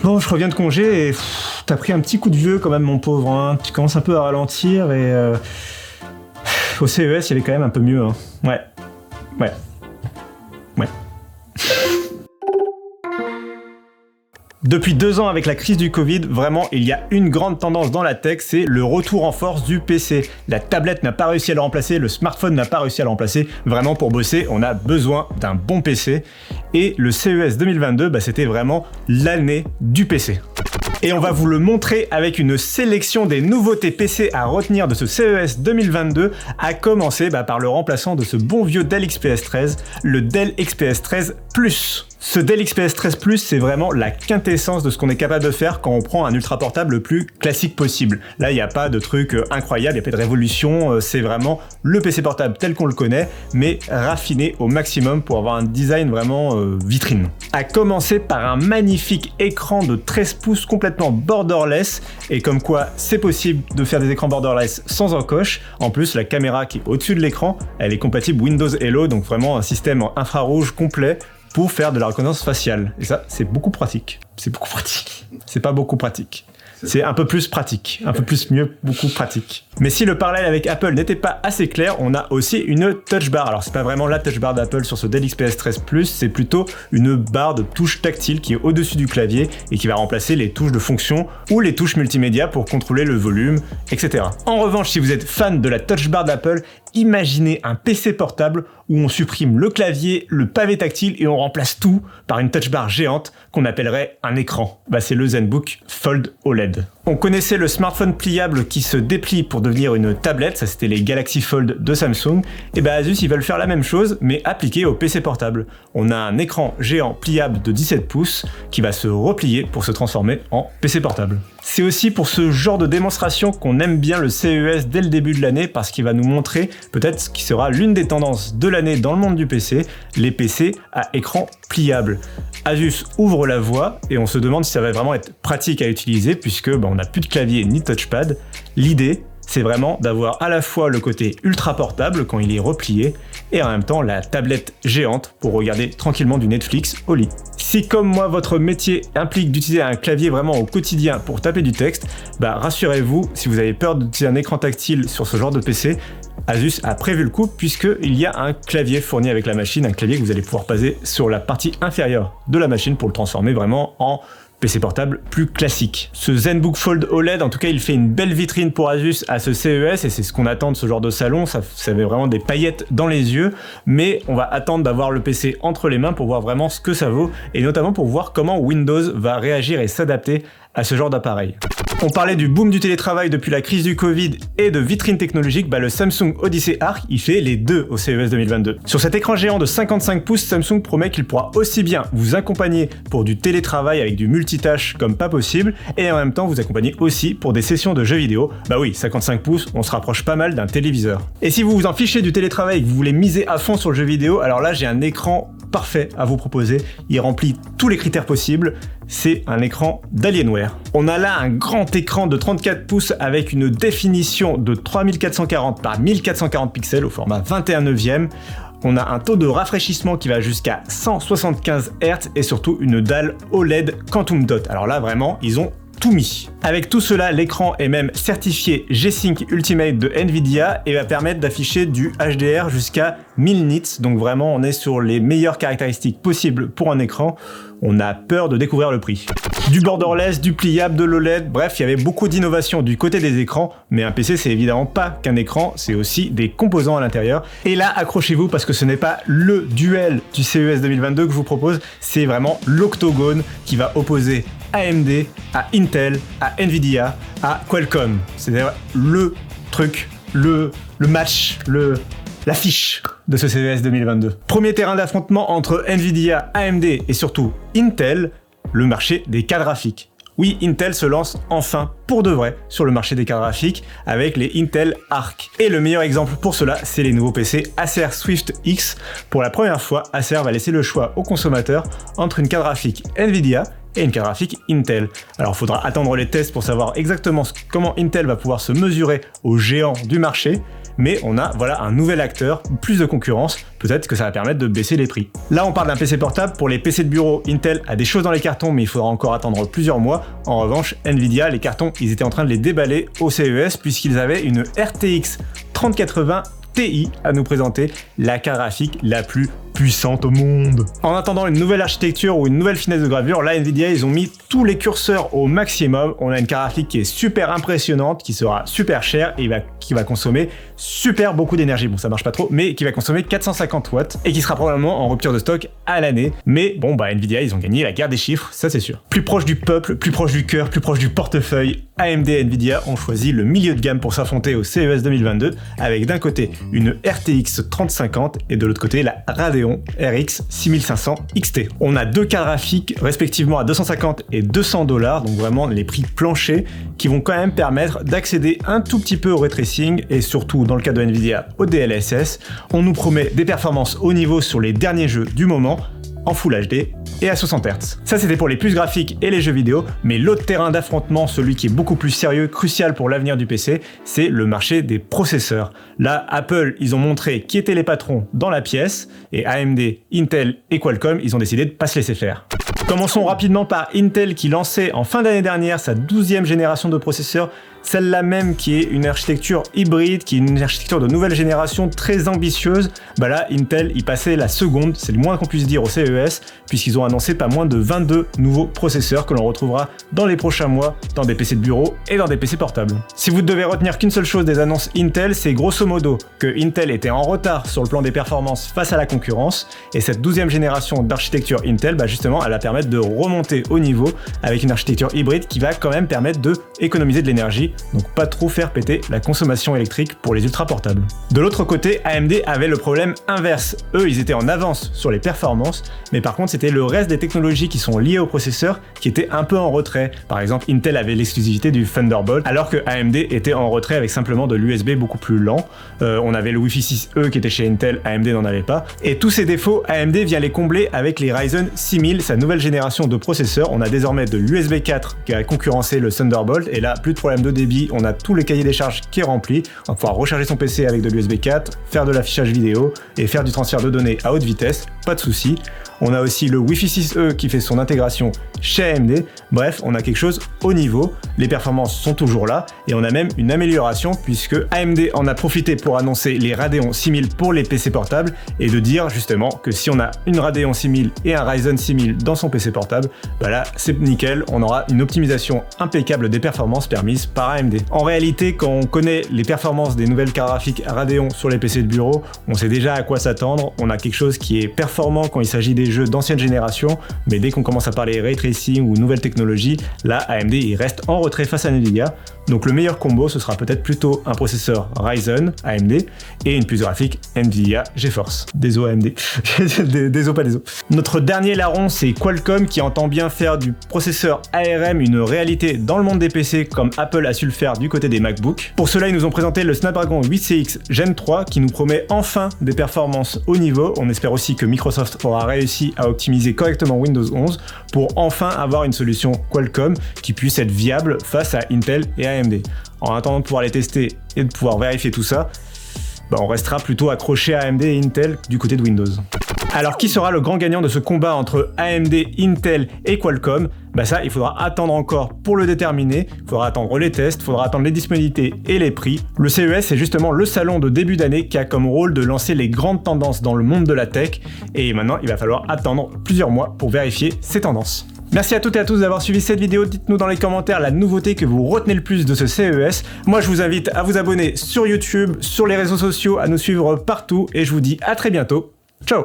Bon, je reviens de congé et t'as pris un petit coup de vieux quand même, mon pauvre. Hein. Tu commences un peu à ralentir et au CES, il y avait quand même un peu mieux. Hein. Ouais. Depuis 2 ans, avec la crise du Covid, vraiment, il y a une grande tendance dans la tech, c'est le retour en force du PC. La tablette n'a pas réussi à le remplacer, le smartphone n'a pas réussi à le remplacer. Vraiment, pour bosser, on a besoin d'un bon PC. Et le CES 2022, c'était vraiment l'année du PC. Et on va vous le montrer avec une sélection des nouveautés PC à retenir de ce CES 2022, à commencer par le remplaçant de ce bon vieux Dell XPS 13, le Dell XPS 13 Plus. Ce Dell XPS 13 Plus, c'est vraiment la quintessence de ce qu'on est capable de faire quand on prend un ultra portable le plus classique possible. Là, il n'y a pas de truc incroyable, il n'y a pas de révolution, c'est vraiment le PC portable tel qu'on le connaît, mais raffiné au maximum pour avoir un design vraiment vitrine. À commencer par un magnifique écran de 13 pouces complètement borderless, et comme quoi c'est possible de faire des écrans borderless sans encoche. En plus, la caméra qui est au-dessus de l'écran, elle est compatible Windows Hello, donc vraiment un système en infrarouge complet pour faire de la reconnaissance faciale. Et ça, c'est beaucoup pratique. C'est pas beaucoup pratique. C'est un peu plus pratique. Un peu plus mieux, beaucoup pratique. Mais si le parallèle avec Apple n'était pas assez clair, on a aussi une touch bar. Alors c'est pas vraiment la touch bar d'Apple sur ce Dell XPS 13 Plus, c'est plutôt une barre de touche tactile qui est au-dessus du clavier et qui va remplacer les touches de fonction ou les touches multimédia pour contrôler le volume, etc. En revanche, si vous êtes fan de la touch bar d'Apple, imaginez un PC portable où on supprime le clavier, le pavé tactile et on remplace tout par une touch bar géante qu'on appellerait un écran. C'est le ZenBook Fold OLED. On connaissait le smartphone pliable qui se déplie pour devenir une tablette, ça c'était les Galaxy Fold de Samsung, et Asus ils veulent faire la même chose mais appliqué au PC portable. On a un écran géant pliable de 17 pouces qui va se replier pour se transformer en PC portable. C'est aussi pour ce genre de démonstration qu'on aime bien le CES dès le début de l'année parce qu'il va nous montrer peut-être ce qui sera l'une des tendances de l'année dans le monde du PC, les PC à écran pliable. Asus ouvre la voie et on se demande si ça va vraiment être pratique à utiliser puisque on n'a plus de clavier ni de touchpad. L'idée, c'est vraiment d'avoir à la fois le côté ultra portable quand il est replié et en même temps la tablette géante pour regarder tranquillement du Netflix au lit. Si comme moi votre métier implique d'utiliser un clavier vraiment au quotidien pour taper du texte, rassurez-vous, si vous avez peur d'utiliser un écran tactile sur ce genre de PC, Asus a prévu le coup puisqu'il y a un clavier fourni avec la machine, un clavier que vous allez pouvoir poser sur la partie inférieure de la machine pour le transformer vraiment en PC portable plus classique. Ce ZenBook Fold OLED, en tout cas, il fait une belle vitrine pour Asus à ce CES et c'est ce qu'on attend de ce genre de salon. Ça met vraiment des paillettes dans les yeux, mais on va attendre d'avoir le PC entre les mains pour voir vraiment ce que ça vaut et notamment pour voir comment Windows va réagir et s'adapter à ce genre d'appareil. On parlait du boom du télétravail depuis la crise du Covid et de vitrine technologique, le Samsung Odyssey Arc, il fait les deux au CES 2022. Sur cet écran géant de 55 pouces, Samsung promet qu'il pourra aussi bien vous accompagner pour du télétravail avec du multitâche comme pas possible, et en même temps vous accompagner aussi pour des sessions de jeux vidéo. Oui, 55 pouces, on se rapproche pas mal d'un téléviseur. Et si vous vous en fichez du télétravail et que vous voulez miser à fond sur le jeu vidéo, alors là j'ai un écran parfait à vous proposer, il remplit tous les critères possibles, c'est un écran d'Alienware. On a là un grand écran de 34 pouces avec une définition de 3440 par 1440 pixels au format 21/9. On a un taux de rafraîchissement qui va jusqu'à 175 Hz et surtout une dalle OLED Quantum Dot. Alors là vraiment, ils ont tout mis. Avec tout cela, l'écran est même certifié G-Sync Ultimate de Nvidia et va permettre d'afficher du HDR jusqu'à 1000 nits. Donc vraiment, on est sur les meilleures caractéristiques possibles pour un écran. On a peur de découvrir le prix. Du borderless, du pliable, de l'OLED, bref, il y avait beaucoup d'innovations du côté des écrans, mais un PC c'est évidemment pas qu'un écran, c'est aussi des composants à l'intérieur. Et là, accrochez-vous parce que ce n'est pas le duel du CES 2022 que je vous propose, c'est vraiment l'octogone qui va opposer AMD à Intel, à Nvidia, à Qualcomm. C'est-à-dire le truc, le match, l'affiche de ce CES 2022. Premier terrain d'affrontement entre Nvidia, AMD et surtout Intel, le marché des cartes graphiques. Oui, Intel se lance enfin pour de vrai sur le marché des cartes graphiques avec les Intel Arc. Et le meilleur exemple pour cela, c'est les nouveaux PC Acer Swift X. Pour la première fois, Acer va laisser le choix aux consommateurs entre une carte graphique Nvidia et une carte graphique Intel. Alors il faudra attendre les tests pour savoir exactement comment Intel va pouvoir se mesurer aux géants du marché, mais on a voilà un nouvel acteur, plus de concurrence, peut-être que ça va permettre de baisser les prix. Là on parle d'un PC portable, pour les PC de bureau, Intel a des choses dans les cartons mais il faudra encore attendre plusieurs mois. En revanche, Nvidia, les cartons, ils étaient en train de les déballer au CES puisqu'ils avaient une RTX 3080 Ti à nous présenter, la carte graphique la plus puissante au monde. En attendant une nouvelle architecture ou une nouvelle finesse de gravure, là Nvidia ils ont mis tous les curseurs au maximum. On a une carte graphique qui est super impressionnante, qui sera super chère et qui va consommer super beaucoup d'énergie. Bon ça marche pas trop, mais qui va consommer 450 watts et qui sera probablement en rupture de stock à l'année. Mais bon bah Nvidia ils ont gagné la guerre des chiffres, ça c'est sûr. Plus proche du peuple, plus proche du cœur, plus proche du portefeuille, AMD et Nvidia ont choisi le milieu de gamme pour s'affronter au CES 2022 avec d'un côté une RTX 3050 et de l'autre côté la Radeon RX 6500 XT. On a deux cartes graphiques respectivement à 250 et 200 $, donc vraiment les prix planchers qui vont quand même permettre d'accéder un tout petit peu au ray tracing et surtout dans le cas de Nvidia au DLSS. On nous promet des performances haut niveau sur les derniers jeux du moment en Full HD et à 60 Hz. Ça c'était pour les puces graphiques et les jeux vidéo, mais l'autre terrain d'affrontement, celui qui est beaucoup plus sérieux, crucial pour l'avenir du PC, c'est le marché des processeurs. Là, Apple, ils ont montré qui étaient les patrons dans la pièce, et AMD, Intel et Qualcomm, ils ont décidé de pas se laisser faire. Commençons rapidement par Intel qui lançait en fin d'année dernière sa 12e génération de processeurs, celle-là même qui est une architecture hybride, qui est une architecture de nouvelle génération très ambitieuse. Bah là, Intel, il passait la seconde, c'est le moins qu'on puisse dire au CES, puisqu'ils ont annoncé pas moins de 22 nouveaux processeurs que l'on retrouvera dans les prochains mois dans des PC de bureau et dans des PC portables. Si vous devez retenir qu'une seule chose des annonces Intel, c'est grosso modo que Intel était en retard sur le plan des performances face à la concurrence, et cette 12e génération d'architecture Intel, bah justement, elle va permettre de remonter au niveau avec une architecture hybride qui va quand même permettre de économiser de l'énergie, donc pas trop faire péter la consommation électrique pour les ultra portables. De l'autre côté, AMD avait le problème inverse. Eux, ils étaient en avance sur les performances, mais par contre, c'était le reste des technologies qui sont liées au processeur qui étaient un peu en retrait. Par exemple, Intel avait l'exclusivité du Thunderbolt, alors que AMD était en retrait avec simplement de l'USB beaucoup plus lent. On avait le Wi-Fi 6E qui était chez Intel, AMD n'en avait pas. Et tous ces défauts, AMD vient les combler avec les Ryzen 6000, sa nouvelle génération de processeurs. On a désormais de l'USB 4 qui a concurrencé le Thunderbolt, et là, plus de problème de débit, on a tout le cahier des charges qui est rempli, on va pouvoir recharger son PC avec de l'USB 4, faire de l'affichage vidéo et faire du transfert de données à haute vitesse, pas de souci. On a aussi le Wi-Fi 6E qui fait son intégration chez AMD. Bref, on a quelque chose au niveau, les performances sont toujours là et on a même une amélioration puisque AMD en a profité pour annoncer les Radeon 6000 pour les PC portables et de dire justement que si on a une Radeon 6000 et un Ryzen 6000 dans son PC portable, bah là c'est nickel, on aura une optimisation impeccable des performances permises par AMD. En réalité, quand on connaît les performances des nouvelles cartes graphiques Radeon sur les PC de bureau, on sait déjà à quoi s'attendre, on a quelque chose qui est performant quand il s'agit des jeux d'ancienne génération, mais dès qu'on commence à parler ray tracing ou nouvelles technologies, là AMD il reste en retrait face à Nvidia. Donc le meilleur combo ce sera peut-être plutôt un processeur Ryzen AMD et une puce graphique Nvidia GeForce. Désolé AMD, désolé. Notre dernier larron c'est Qualcomm qui entend bien faire du processeur ARM une réalité dans le monde des PC comme Apple a su le faire du côté des MacBook. Pour cela ils nous ont présenté le Snapdragon 8CX Gen 3 qui nous promet enfin des performances haut niveau. On espère aussi que Microsoft aura réussi à optimiser correctement Windows 11 pour enfin avoir une solution Qualcomm qui puisse être viable face à Intel et AMD. En attendant de pouvoir les tester et de pouvoir vérifier tout ça, on restera plutôt accroché à AMD et Intel du côté de Windows. Alors qui sera le grand gagnant de ce combat entre AMD, Intel et Qualcomm? Ça, il faudra attendre encore pour le déterminer, il faudra attendre les tests, il faudra attendre les disponibilités et les prix. Le CES, c'est justement le salon de début d'année qui a comme rôle de lancer les grandes tendances dans le monde de la tech, et maintenant, il va falloir attendre plusieurs mois pour vérifier ces tendances. Merci à toutes et à tous d'avoir suivi cette vidéo, dites-nous dans les commentaires la nouveauté que vous retenez le plus de ce CES. Moi je vous invite à vous abonner sur YouTube, sur les réseaux sociaux, à nous suivre partout, et je vous dis à très bientôt. Ciao!